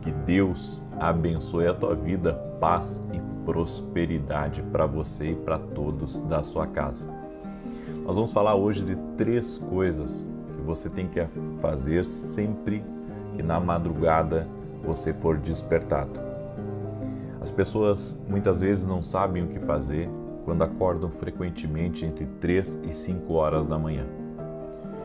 Que Deus abençoe a tua vida, paz e prosperidade para você e para todos da sua casa. Nós vamos falar hoje de 3 coisas que você tem que fazer sempre que na madrugada você for despertado. As pessoas muitas vezes não sabem o que fazer quando acordam frequentemente entre 3 e 5 horas da manhã.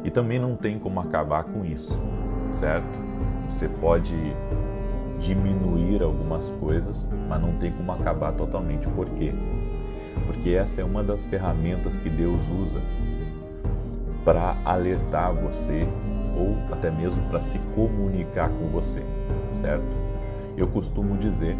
E também não tem como acabar com isso, certo? Você pode diminuir algumas coisas, mas não tem como acabar totalmente. Por quê? Porque essa é uma das ferramentas que Deus usa para alertar você ou até mesmo para se comunicar com você, certo? Eu costumo dizer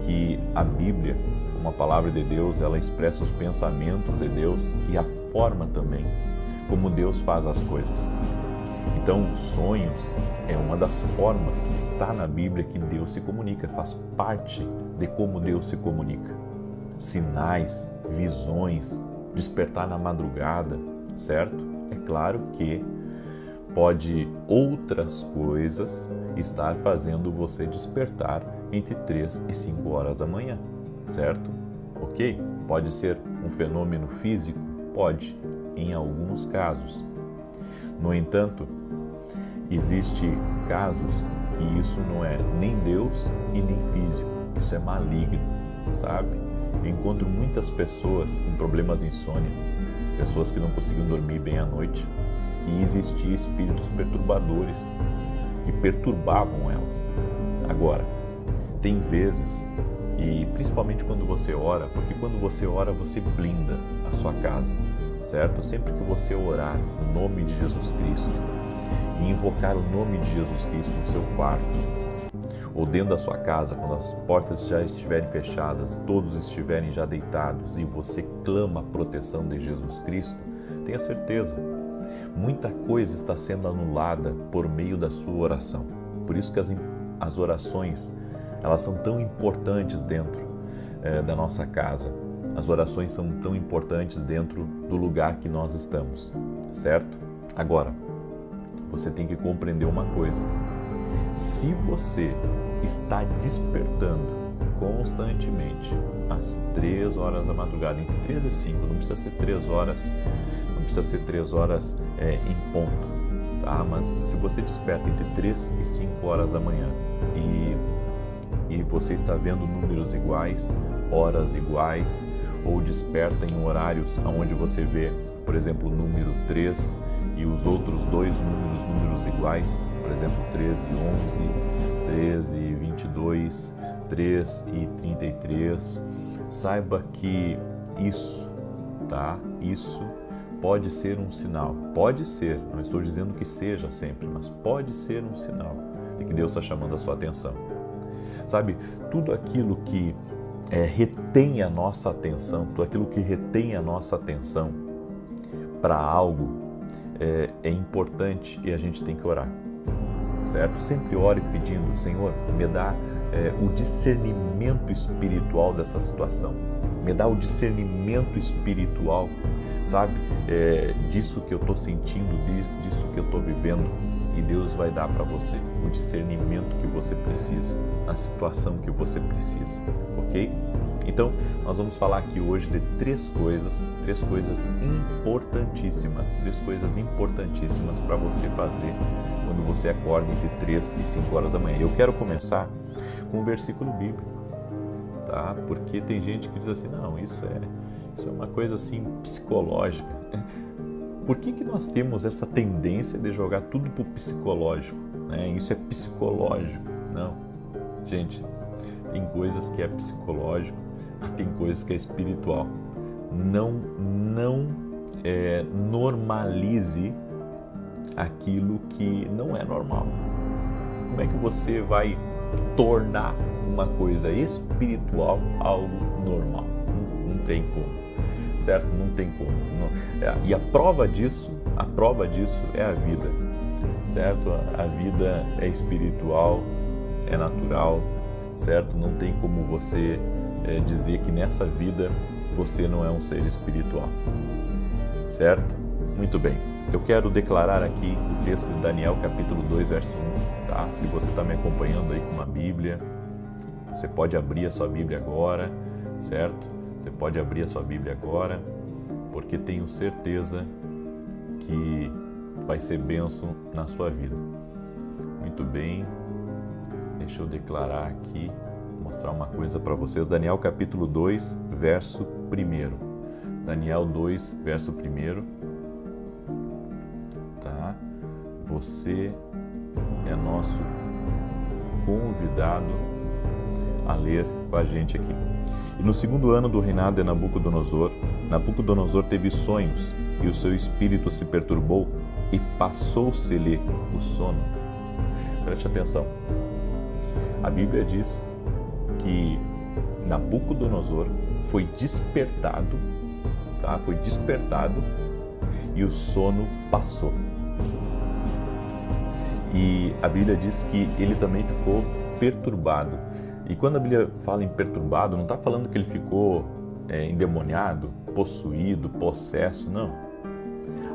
que a Bíblia, como a palavra de Deus, ela expressa os pensamentos de Deus e a forma também como Deus faz as coisas. Então, os sonhos é uma das formas que está na Bíblia que Deus se comunica, faz parte de como Deus se comunica. Sinais, visões, despertar na madrugada, certo? É claro que pode outras coisas estar fazendo você despertar entre 3 e 5 horas da manhã, certo? Ok? Pode ser um fenômeno físico? Pode, em alguns casos. No entanto, existem casos que isso não é nem Deus e nem físico, isso é maligno, sabe? Eu encontro muitas pessoas com problemas de insônia, pessoas que não conseguiam dormir bem à noite, e existiam espíritos perturbadores que perturbavam elas. Agora, tem vezes, e principalmente quando você ora, porque quando você ora você blinda a sua casa, certo? Sempre que você orar no nome de Jesus Cristo e invocar o nome de Jesus Cristo no seu quarto ou dentro da sua casa, quando as portas já estiverem fechadas, todos estiverem já deitados e você clama a proteção de Jesus Cristo, tenha certeza, muita coisa está sendo anulada por meio da sua oração. Por isso que as orações, elas são tão importantes dentro da nossa casa. As orações são tão importantes dentro do lugar que nós estamos, certo? Agora, você tem que compreender uma coisa. Se você está despertando constantemente às 3 horas da madrugada, entre 3 e 5, não precisa ser 3 horas, não precisa ser 3 horas em ponto, tá? Mas se você desperta entre 3 e 5 horas da manhã e você está vendo números iguais, horas iguais, ou desperta em horários onde você vê, por exemplo, o número 3 e os outros 2 números iguais, por exemplo, 13 e 11, 13 e 22, 3 e 33, saiba que isso, tá? Isso pode ser um sinal, pode ser, não estou dizendo que seja sempre, mas pode ser um sinal de que Deus está chamando a sua atenção. Sabe, tudo aquilo que retém a nossa atenção, tudo aquilo que retém a nossa atenção para algo é importante e a gente tem que orar, certo? Sempre ore pedindo, Senhor, me dá o discernimento espiritual dessa situação, me dá o discernimento espiritual, sabe, disso que eu estou sentindo, disso que eu estou vivendo, e Deus vai dar para você o discernimento que você precisa, na situação que você precisa, ok? Então, nós vamos falar aqui hoje de 3 coisas importantíssimas para você fazer quando você acorda entre 3 e 5 horas da manhã. Eu quero começar com um versículo bíblico, tá? Porque tem gente que diz assim, não, isso é uma coisa assim psicológica. Por que nós temos essa tendência de jogar tudo para o psicológico, né? Isso é psicológico. Não, gente, tem coisas que é psicológico, tem coisas que é espiritual. Não normalize aquilo que não é normal. Como é que você vai tornar uma coisa espiritual algo normal? Não tem como. Certo? Não tem como. E a prova disso é a vida, certo? A vida é espiritual, é natural, certo? Não tem como você dizer que nessa vida você não é um ser espiritual, certo? Muito bem. eu quero declarar aqui o texto de Daniel, capítulo 2, verso 1, tá? Se você está me acompanhando aí com uma Bíblia, você pode abrir a sua Bíblia agora, certo? Você pode abrir a sua Bíblia agora, porque tenho certeza que vai ser bênção na sua vida. Muito bem, deixa eu declarar aqui, mostrar uma coisa para vocês. Daniel capítulo 2, verso 1. Daniel 2, verso 1. Tá? Você é nosso convidado a ler com a gente aqui. E no segundo ano do reinado de Nabucodonosor, Nabucodonosor teve sonhos e o seu espírito se perturbou e passou-se-lhe o sono. Preste atenção. A Bíblia diz que Nabucodonosor foi despertado, tá? Foi despertado e o sono passou. E a Bíblia diz que ele também ficou perturbado. E quando a Bíblia fala em perturbado, não está falando que ele ficou endemoniado, possuído, possesso, não.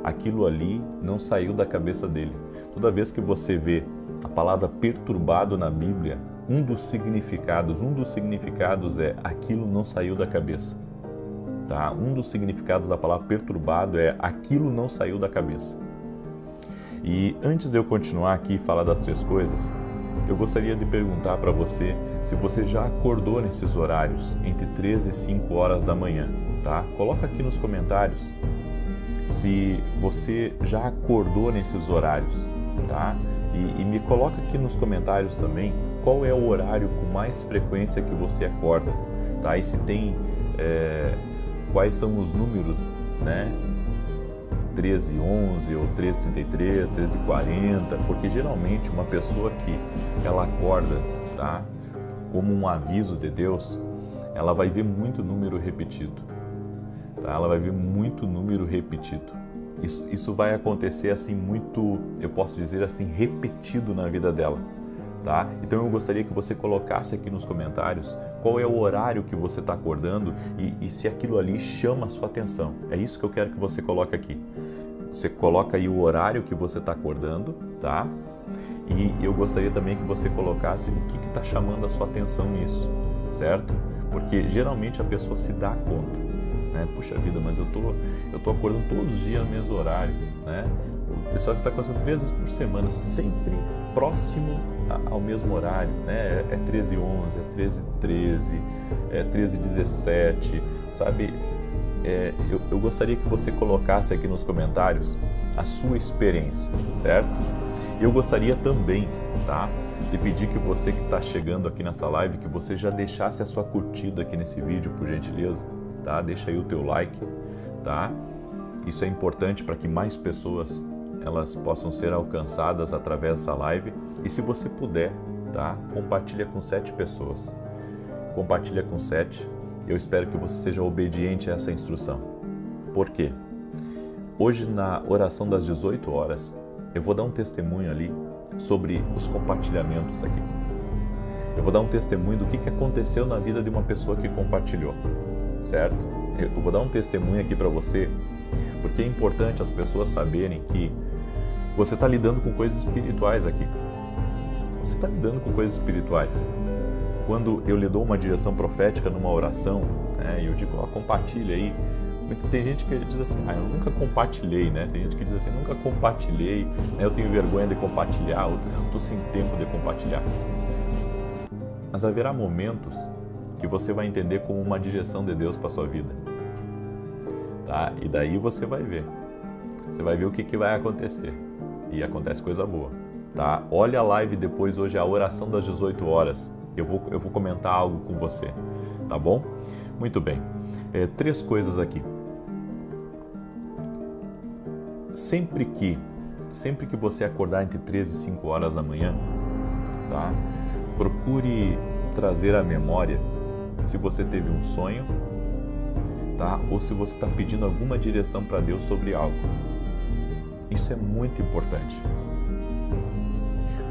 Aquilo ali não saiu da cabeça dele. Toda vez que você vê a palavra perturbado na Bíblia, um dos significados é aquilo não saiu da cabeça. Tá? Um dos significados da palavra perturbado é aquilo não saiu da cabeça. E antes de eu continuar aqui e falar das 3 coisas, eu gostaria de perguntar para você se você já acordou nesses horários, entre 3 e 5 horas da manhã, tá? Coloca aqui nos comentários se você já acordou nesses horários, tá? E me coloca aqui nos comentários também qual é o horário com mais frequência que você acorda, tá? E se tem, quais são os números, né? 13h11 ou 13h33, 13h40, porque geralmente uma pessoa que ela acorda, tá? Como um aviso de Deus, ela vai ver muito número repetido, tá? Ela vai ver muito número repetido. Isso vai acontecer assim muito, eu posso dizer assim, repetido na vida dela, tá? Então eu gostaria que você colocasse aqui nos comentários qual é o horário que você está acordando e se aquilo ali chama a sua atenção. É isso que eu quero que você coloque aqui. Você coloca aí o horário que você está acordando, tá? E eu gostaria também que você colocasse o que está chamando a sua atenção nisso, certo? Porque geralmente a pessoa se dá conta, né? Puxa vida, mas eu tô acordando todos os dias no mesmo horário, né? O pessoal que está acordando 3 vezes por semana, sempre próximo ao mesmo horário, né? É 13h11, é 13h13, é 13h17, sabe? Eu gostaria que você colocasse aqui nos comentários a sua experiência, certo? Eu gostaria também, tá? De pedir que você que está chegando aqui nessa live, que você já deixasse a sua curtida aqui nesse vídeo, por gentileza, tá? Deixa aí o teu like, tá? Isso é importante para que mais pessoas elas possam ser alcançadas através dessa live. E se você puder, tá? Compartilha com 7 pessoas. Compartilha com 7. Eu espero que você seja obediente a essa instrução. Por quê? Hoje na oração das 18 horas, eu vou dar um testemunho ali sobre os compartilhamentos aqui. Eu vou dar um testemunho do que aconteceu na vida de uma pessoa que compartilhou, certo? Eu vou dar um testemunho aqui para você, porque é importante as pessoas saberem que você está lidando com coisas espirituais aqui. Você está lidando com coisas espirituais. Quando eu lhe dou uma direção profética numa oração, né, e eu digo, compartilha aí. Tem gente que diz assim, eu nunca compartilhei, né? Tem gente que diz assim, nunca compartilhei, né? Eu tenho vergonha de compartilhar, eu estou sem tempo de compartilhar. Mas haverá momentos que você vai entender como uma direção de Deus para a sua vida, tá? E daí você vai ver o que vai acontecer, e acontece coisa boa, tá? Olha a live depois, hoje é a oração das 18 horas, eu vou comentar algo com você, tá bom? Muito bem, 3 coisas aqui. Sempre que você acordar entre 3 e 5 horas da manhã, tá? Procure trazer à memória se você teve um sonho, tá? Ou se você está pedindo alguma direção para Deus sobre algo. Isso é muito importante.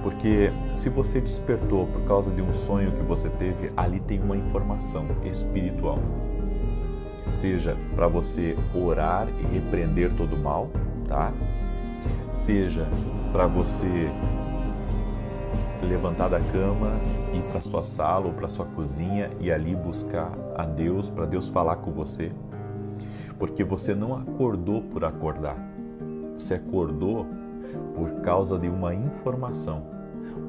Porque se você despertou por causa de um sonho que você teve, ali tem uma informação espiritual. Seja para você orar e repreender todo o mal, tá? seja para você levantar da cama, ir para sua sala ou para sua cozinha e ali buscar a Deus, para Deus falar com você, porque você não acordou por acordar, você acordou por causa de uma informação,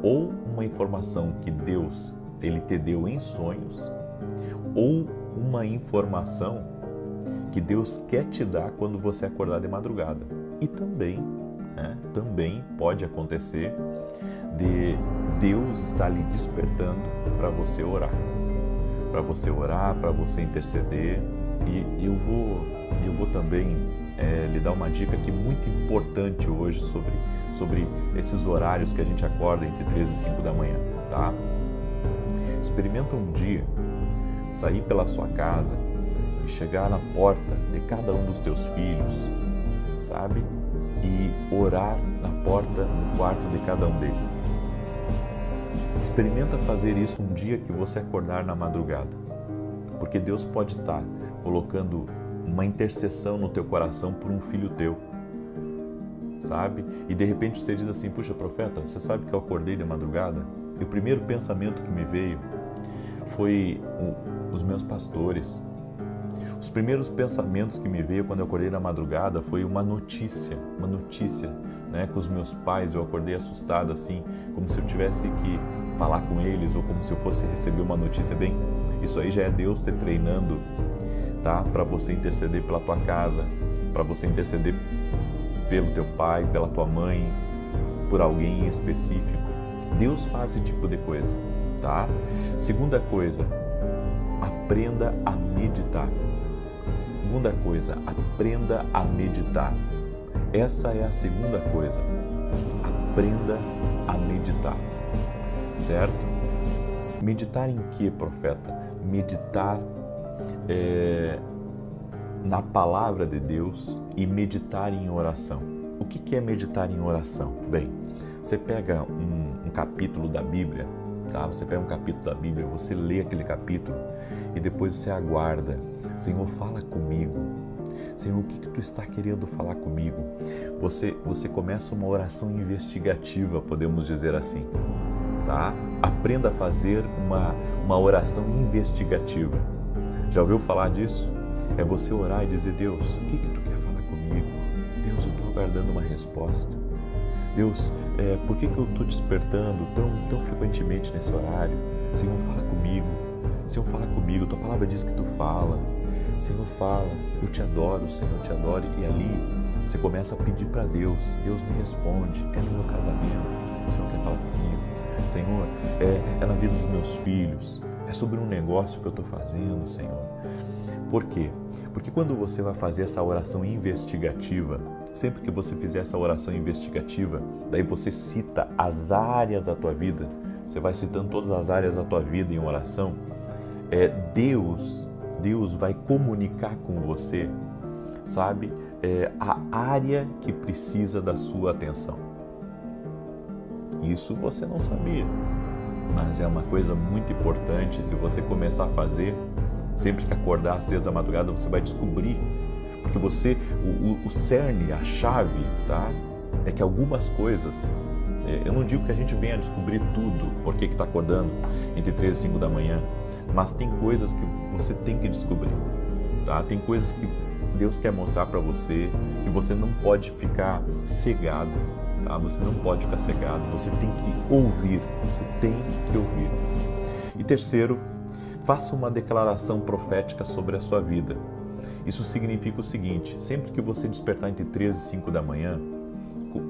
ou uma informação que Deus ele te deu em sonhos, ou uma informação que Deus quer te dar quando você acordar de madrugada. E também pode acontecer de Deus estar lhe despertando para você orar, para você interceder. E eu vou também lhe dar uma dica aqui muito importante hoje sobre esses horários que a gente acorda entre 3 e 5 da manhã, tá? Experimenta um dia sair pela sua casa e chegar na porta de cada um dos teus filhos, sabe? E orar na porta do quarto de cada um deles. Experimenta fazer isso um dia que você acordar na madrugada, porque Deus pode estar colocando uma intercessão no teu coração por um filho teu, sabe? E de repente você diz assim: puxa, profeta, você sabe que eu acordei de madrugada? E o primeiro pensamento que me veio foi os meus pastores. Os primeiros pensamentos que me veio quando eu acordei na madrugada foi uma notícia, né? Com os meus pais. Eu acordei assustado, assim, como se eu tivesse que falar com eles, ou como se eu fosse receber uma notícia. Bem, isso aí já é Deus te treinando, tá? Para você interceder pela tua casa, para você interceder pelo teu pai, pela tua mãe, por alguém em específico. Deus faz esse tipo de coisa, tá? Segunda coisa, aprenda a meditar. Segunda coisa, aprenda a meditar. Essa é a segunda coisa. Aprenda a meditar. Certo? Meditar em quê, profeta? Meditar na palavra de Deus e meditar em oração. O que é meditar em oração? Bem, você pega um capítulo da Bíblia, tá? Você pega um capítulo da Bíblia, você lê aquele capítulo e depois você aguarda. Senhor, fala comigo. Senhor, o que tu está querendo falar comigo? Você começa uma oração investigativa, podemos dizer assim, tá? Aprenda a fazer uma oração investigativa. Já ouviu falar disso? É você orar e dizer: Deus, o que tu quer falar comigo? Deus, eu estou aguardando uma resposta. Deus, por que eu estou despertando tão frequentemente nesse horário? Senhor, fala comigo. Senhor, fala comigo. Tua palavra diz que tu fala. Senhor, fala. Eu te adoro, Senhor, eu te adoro. E ali você começa a pedir para Deus. Deus, me responde. É no meu casamento. O Senhor quer falar comigo. Senhor, é na vida dos meus filhos. É sobre um negócio que eu estou fazendo, Senhor. Por quê? Porque quando você vai fazer essa oração investigativa, sempre que você fizer essa oração investigativa, daí você cita as áreas da tua vida, você vai citando todas as áreas da tua vida em oração, Deus vai comunicar com você, sabe, a área que precisa da sua atenção. Isso você não sabia, mas é uma coisa muito importante. Se você começar a fazer, sempre que acordar às 3 da madrugada, você vai descobrir, porque o cerne, a chave, tá? É que algumas coisas, eu não digo que a gente venha descobrir tudo, por que está acordando entre 3 e 5 da manhã, mas tem coisas que você tem que descobrir, tá? Tem coisas que Deus quer mostrar para você, que você não pode ficar cegado, tá? Você não pode ficar cegado, você tem que ouvir, E terceiro, faça uma declaração profética sobre a sua vida. Isso significa o seguinte: sempre que você despertar entre 3 e 5 da manhã,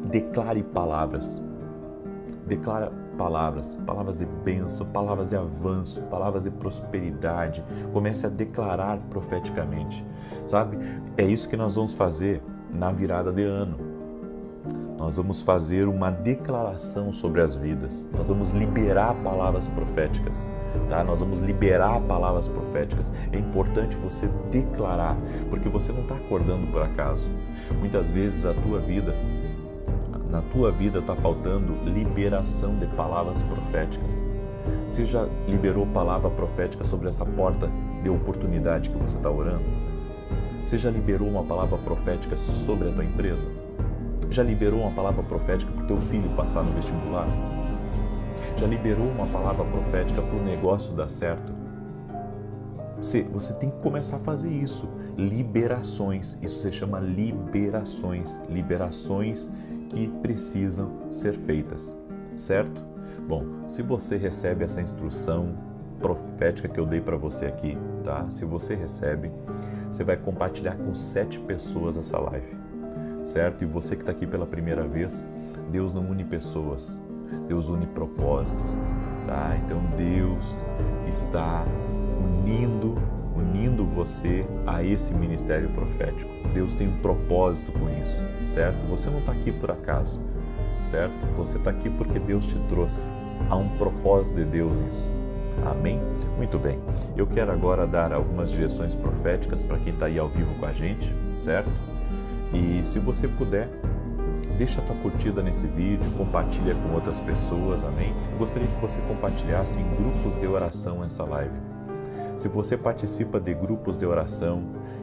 declare palavras. Declara palavras de bênção, palavras de avanço, palavras de prosperidade. Comece a declarar profeticamente, sabe? É isso que nós vamos fazer na virada de ano. Nós vamos fazer uma declaração sobre as vidas. Nós vamos liberar palavras proféticas, tá? Nós vamos liberar palavras proféticas. É importante você declarar, porque você não está acordando por acaso. Muitas vezes na tua vida está faltando liberação de palavras proféticas. Você já liberou palavra profética sobre essa porta de oportunidade que você está orando? Você já liberou uma palavra profética sobre a tua empresa? Já liberou uma palavra profética para o teu filho passar no vestibular? Já liberou uma palavra profética para o negócio dar certo? Você tem que começar a fazer isso. Liberações. Isso se chama liberações. Liberações que precisam ser feitas. Certo? Bom, se você recebe essa instrução profética que eu dei para você aqui, tá? Se você recebe, você vai compartilhar com 7 pessoas essa live. Certo? E você que está aqui pela primeira vez, Deus não une pessoas. Deus une propósitos, tá? Então Deus está unindo você a esse ministério profético. Deus tem um propósito com isso, certo? Você não está aqui por acaso, certo? Você está aqui porque Deus te trouxe. Há um propósito de Deus nisso. Amém? Muito bem. Eu quero agora dar algumas direções proféticas para quem está aí ao vivo com a gente, certo? E se você puder, deixa a tua curtida nesse vídeo, compartilha com outras pessoas, amém? Eu gostaria que você compartilhasse em grupos de oração essa live. Se você participa de grupos de oração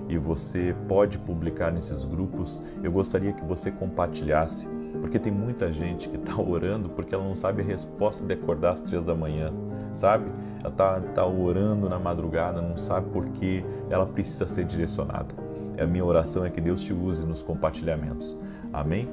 e você pode publicar nesses grupos, eu gostaria que você compartilhasse, porque tem muita gente que está orando porque ela não sabe a resposta de acordar às 3 da manhã, sabe? Ela está orando na madrugada, não sabe por que ela precisa ser direcionada. A minha oração é que Deus te use nos compartilhamentos. Amém?